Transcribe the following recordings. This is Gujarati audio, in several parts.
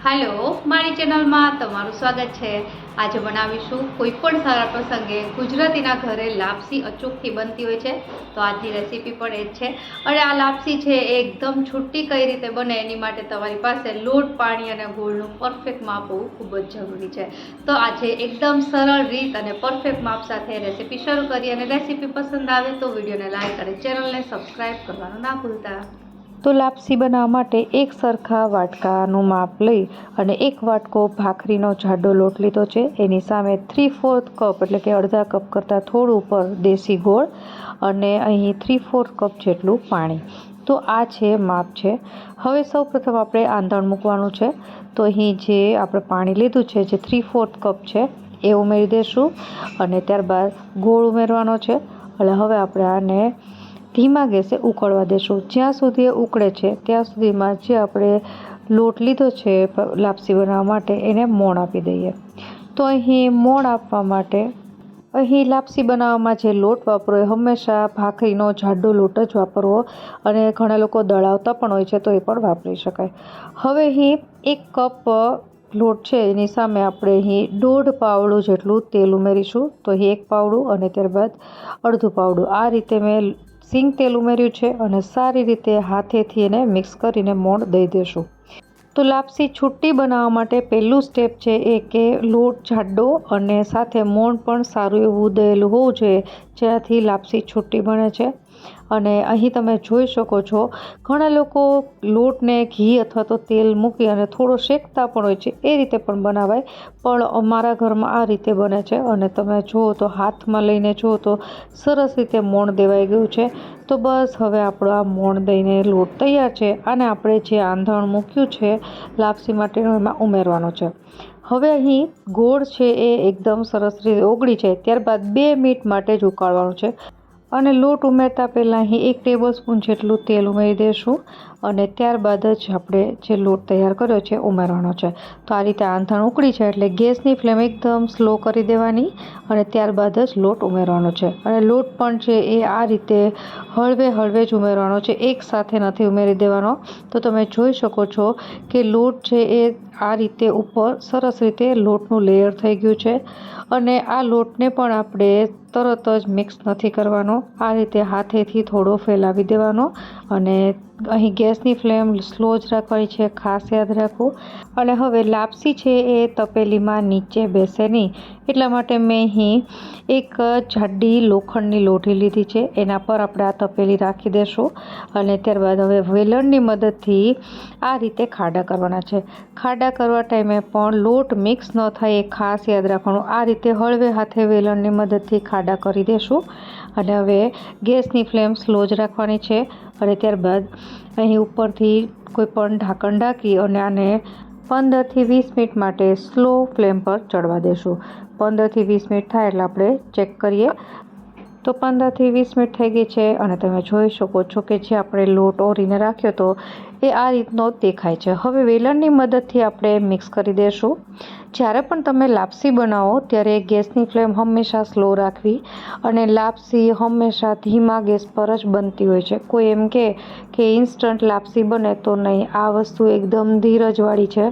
हेलो मारी चेनल में तमारू स्वागत है। आज बनावीशू कोईपण सारा प्रसंगे गुजरातीना घरे लापसी अचूकथी बनती होय छे। तो आजनी रेसिपी पण ए छे। अरे आ लापसी छे एकदम छुट्टी कई रीते बने एनी माटे तमारी पासे लोट पाणी अने गोळनुं परफेक्ट माप होवुं खूब ज जरूरी छे। तो आज एकदम सरल रीत अने परफेक्ट माप साथे रेसिपी शरू करीए। अने रेसिपी पसंद आवे तो विडियोने लाइक अने चेनलने सब्सक्राइब करवानुं ना भूलता। तो लापसी बनाववा माटे एक सरखा वाटकानुं माप लई अने एक वाटको भाखरीनो जाडो लोट लीधो छे। एनी सामे 3/4 कप एटले के अर्धा कप करતાં थोडुं उपर देशी गोळ अने અહીં 3/4 कप जेटलुं पाणी। तो आ छे माप छे। हवे सौ प्रथम आपणे आंधण मूकवानुं छे। तो અહીં जे આપણે पाणी लीधुं छे जे 3/4 कप छे ए उमेरी देशुं अने त्यारबाद गोळ उमेरवानो छे। એટલે હવે આપણે આને धीमा गैसे उकळवा देशुं। ज्यां सुधी उकळे छे त्यां सुधीमां जे आपणे लोट लीधो छे लापसी बनाववा माटे एने मोण आपी दઈએ। तो અહીં મોણ આપવા માટે અહીં લાપસી બનાવવામાં જે લોટ વાપરો એ હંમેશા ભાખરીનો જાડો લોટ જ વાપરવો અને ઘણા લોકો દળાવતા પણ હોય છે તો એ પણ વાપરી શકાય। હવે અહીં 1 કપ લોટ છે એની સામે આપણે અહીં 1.5 પાવડું જેટલું તેલ ઉમેરીશું। તો અહીં 1 પાવડું અને ત્યારબાદ અડધું પાવડું આ રીતે મેં સિંગ તેલ ઉમેર્યું છે અને સારી રીતે હાથેથી એને મિક્સ કરીને મોણ દઈ દેશું। તો લાપસી છૂટી બનાવવા માટે પહેલું સ્ટેપ છે એ કે લોટ જાડો અને સાથે મોણ પણ સારું એવું દળેલું હોવું જોઈએ જેનાથી લાપસી છૂટી બને છે। અને અહીં તમે જોઈ શકો છો ઘણા લોકો લોટને ઘી અથવા તો તેલ મૂકી અને થોડો શેકતા પણ હોય છે એ રીતે પણ બનાવાય પણ અમારા ઘરમાં આ રીતે બને છે। અને તમે જુઓ તો હાથમાં લઈને જુઓ તો સરસ રીતે મોણ દેવાઈ ગયું છે। તો બસ હવે આપણો આ મોણ દઈને લોટ તૈયાર છે। આને આપણે જે આંધણ મૂક્યું છે લાપસી માટેનું એમાં ઉમેરવાનો છે। હવે અહીં ગોળ છે એ એકદમ સરસ રીતે ઓગળી જાય ત્યારબાદ 2 મિનિટ માટે જ ઉકાળવાનું છે અને લોટ ઉમેરતા પહેલાં અહીં 1 ટેબલસ્પૂન જેટલું તેલ ઉમેરી દઈશું અને ત્યારબાદ જ આપણે જે લોટ તૈયાર કર્યો છે ઉમેરવાનો છે। તો આ રીતે આંધણ ઉકળી જાય એટલે ગેસની ફ્લેમ એકદમ સ્લો કરી દેવાની અને ત્યારબાદ જ લોટ ઉમેરવાનો છે। અને લોટ પણ છે એ આ રીતે હળવે હળવે જ ઉમેરવાનો છે, એકસાથે નથી ઉમેરી દેવાનો। તો તમે જોઈ શકો છો કે લોટ છે એ આ રીતે ઉપર સરસ રીતે લોટનું લેયર થઈ ગયું છે અને આ લોટને પણ આપણે તરત જ મિક્સ નથી કરવાનો, આ રીતે હાથેથી થોડો ફેલાવી દેવાનો અને અહીં ગેસની ફ્લેમ સ્લો જ રાખવાની છે, ખાસ યાદ રાખવું। અને હવે લાપસી છે એ તપેલીમાં નીચે બેસે નહીં એટલા માટે મેં અહીં એક જાડી લોખંડની લોઢી લીધી છે એના પર આપણે આ તપેલી રાખી દેશું અને ત્યારબાદ હવે વેલણની મદદથી આ રીતે ખાડા કરવાના છે। ખાડા કરવા ટાઈમે પણ લોટ મિક્સ ન થાય એ ખાસ યાદ રાખવાનું, આ રીતે હળવે હાથે વેલણની મદદથી ખાડા કરી દેશું અને હવે ગેસની ફ્લેમ સ્લો જ રાખવાની છે અને ત્યારબાદ અહીં ઉપરથી કોઈ પણ ઢાંકણ ઢાંકી અને આને 15 થી 20 મિનિટ માટે સ્લો ફ્લેમ પર ચડવા દેશું। 15 થી 20 મિનિટ થાય એટલે આપણે ચેક કરીએ। તો 15 થી 20 મિનિટ થઈ ગઈ છે અને તમે જોઈ શકો છો કે જે આપણે લોટ ઓરીને રાખ્યો હતો એ આ રીતનો દેખાય છે। હવે વેલણની મદદથી આપણે મિક્સ કરી દઈશું। જ્યારે પણ તમે લાપસી બનાવો ત્યારે ગેસની ફ્લેમ હંમેશા સ્લો રાખવી અને લાપસી હંમેશા ધીમા ગેસ પર જ બનતી હોય છે। કોઈ એમ કે ઇન્સ્ટન્ટ લાપસી બને તો નહીં, આ વસ્તુ એકદમ ધીરજવાળી છે,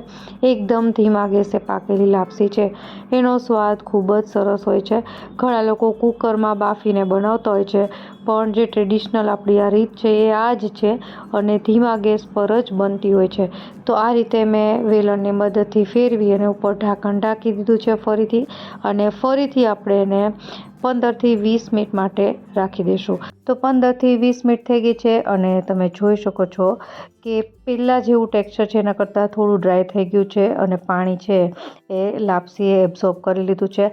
એકદમ ધીમા ગેસે પાકેલી લાપસી છે, એનો સ્વાદ ખૂબ જ સરસ હોય છે। ઘણા લોકો કુકરમાં બાફીને બનાવતા હોય છે પણ જે ટ્રેડિશનલ આપણી આ રીત છે એ આ જ છે અને ધીમા ગેસ પર જ બનતી હોય છે। તો આ રીતે મેં વેલણની મદદથી ફેરવી અને ઉપર ઢાંકણ ઢાંકી દીધું છે ફરીથી અને ફરીથી આપણે એને 15 થી 20 મિનિટ માટે રાખી દઈશું। તો 15 થી 20 મિનિટ થઈ ગઈ છે અને તમે જોઈ શકો છો કે પહેલાં જેવું ટેક્સચર છે એના કરતાં થોડું ડ્રાય થઈ ગયું છે અને પાણી છે એ લાપસીએ એબ્ઝોર્બ કરી લીધું છે।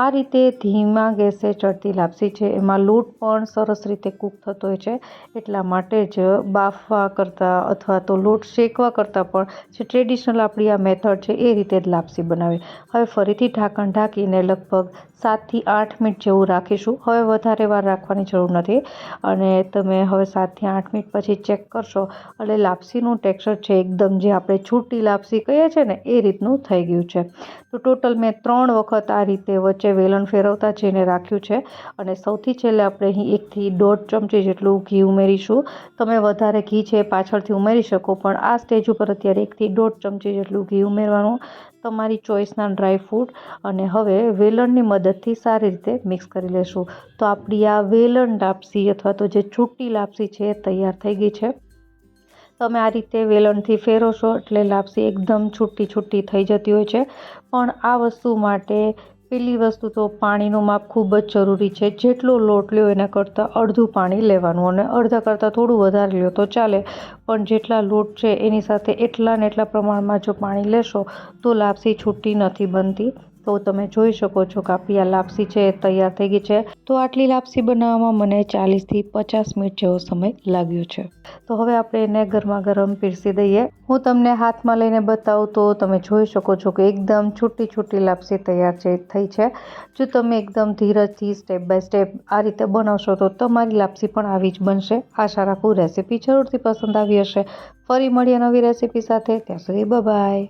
આ રીતે ધીમા ગેસે ચડતી લાપસી છે એમાં લોટ પણ સરસ રીતે કૂક થતો હોય છે એટલા માટે જ બાફવા કરતાં અથવા તો લોટ શેકવા કરતાં પણ જે ટ્રેડિશનલ આપણી આ મેથડ છે એ રીતે જ લાપસી બનાવી। હવે ફરીથી ઢાંકણ ઢાંકીને લગભગ 7થી 8 મિનિટ જેવું રાખીશું. હવે વધારે વાર રાખવાની જરૂર નથી અને તમે હવે 7થી 8 મિનિટ પછી ચેક કરશો એટલે લાપસીનું ટેક્સચર છે એકદમ જે આપણે છૂટી લાપસી કહીએ છીએ ને એ રીતનું થઈ ગયું છે. તો ટોટલ મેં 3 વખત આ રીતે વચ્ચે વેલણ ફેરવતા જઈને રાખ્યું છે અને સૌથી છેલ્લે આપણે અહીં 1 થી 1.5 ચમચી જેટલું ઘી ઉમેરીશું. તમે વધારે ઘી છે પાછળથી ઉમેરી શકો પણ આ સ્ટેજ ઉપર અત્યારે 1 થી 1.5 ચમચી જેટલું ઘી ઉમેરવાનું, તમારી ચોઈસના ડ્રાયફ્રૂટ અને હવે વેલણની મદદથી સારી રીતે મિક્સ કરી લેશું. તો આપણી આ વેલણ લાપસી અથવા તો જે છૂટી લાપસી છે એ તૈયાર થઈ ગઈ છે. તમે આ રીતે વેલણથી ફેરવશો એટલે લાપસી એકદમ છૂટી થઈ જતી હોય છે. પણ આ વસ્તુ માટે પહેલી વસ્તુ તો પાણીનું માપ ખૂબ જ જરૂરી છે. જેટલો લોટ લ્યો એના કરતાં અડધું પાણી લેવાનું અને અડધા કરતાં થોડું વધારે લ્યો તો ચાલે, પણ જેટલા લોટ છે એની સાથે એટલા ને એટલા પ્રમાણમાં જો પાણી લેશો તો લાપસી છૂટી નથી બનતી. તો તમે જોઈ શકો છો કે આપણી આ લાપસી છે એ તૈયાર થઈ ગઈ છે. તો આટલી લાપસી બનાવવામાં મને 40થી 50 મિનિટ જેવો સમય લાગ્યો છે. તો હવે આપણે એને ગરમા ગરમ પીરસી દઈએ. હું તમને હાથમાં લઈને બતાવું તો તમે જોઈ શકો છો કે એકદમ છૂટી લાપસી તૈયાર થઈ છે. જો તમે એકદમ ધીરજથી સ્ટેપ બાય સ્ટેપ આ રીતે બનાવશો તો તમારી લાપસી પણ આવી જ બનશે. આશા રાખું રેસીપી જરૂરથી પસંદ આવી હશે. ફરી મળીએ નવી રેસીપી સાથે. ત્યાં સુધી બાય.